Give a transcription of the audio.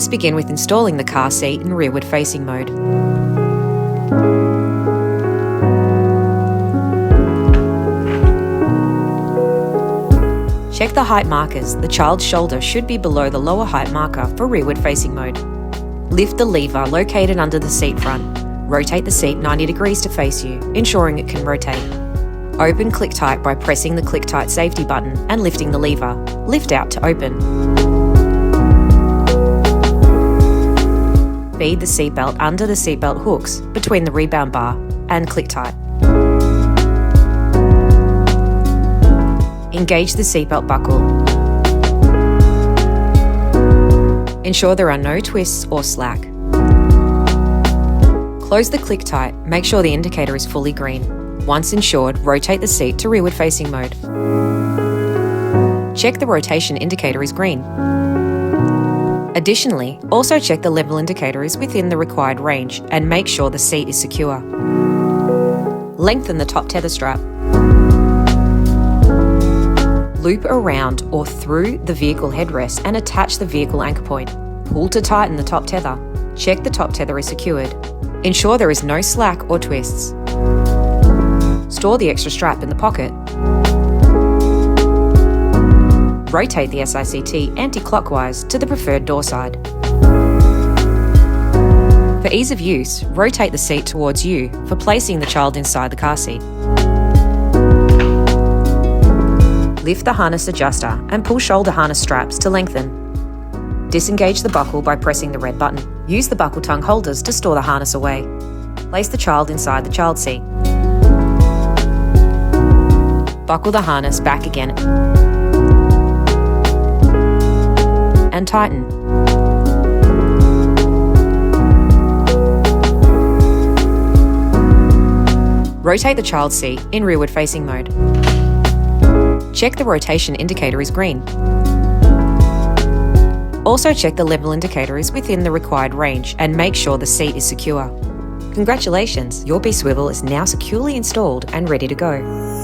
begin with installing the car seat in rearward facing mode. Check the height markers. The child's shoulder should be below the lower height marker for rearward facing mode. Lift the lever located under the seat front. Rotate the seat 90 degrees to face you, ensuring it can rotate. Open click tight by pressing the click tight safety button and lifting the lever. Lift out to open. Feed the seatbelt under the seatbelt hooks between the rebound bar and click tight. Engage the seatbelt buckle. Ensure there are no twists or slack. Close the click tight, make sure the indicator is fully green. Once ensured, rotate the seat to rearward facing mode. Check the rotation indicator is green. Additionally, also check the level indicator is within the required range and make sure the seat is secure. Lengthen the top tether strap. Loop around or through the vehicle headrest and attach the vehicle anchor point. Pull to tighten the top tether. Check the top tether is secured. Ensure there is no slack or twists. Store the extra strap in the pocket. Rotate the SICT anti-clockwise to the preferred door side. For ease of use, rotate the seat towards you for placing the child inside the car seat. Lift the harness adjuster and pull shoulder harness straps to lengthen. Disengage the buckle by pressing the red button. Use the buckle tongue holders to store the harness away. Place the child inside the child seat. Buckle the harness back again and tighten. Rotate the child seat in rearward facing mode. Check the rotation indicator is green. Also check the level indicator is within the required range and make sure the seat is secure. Congratulations, your B-Swivel is now securely installed and ready to go.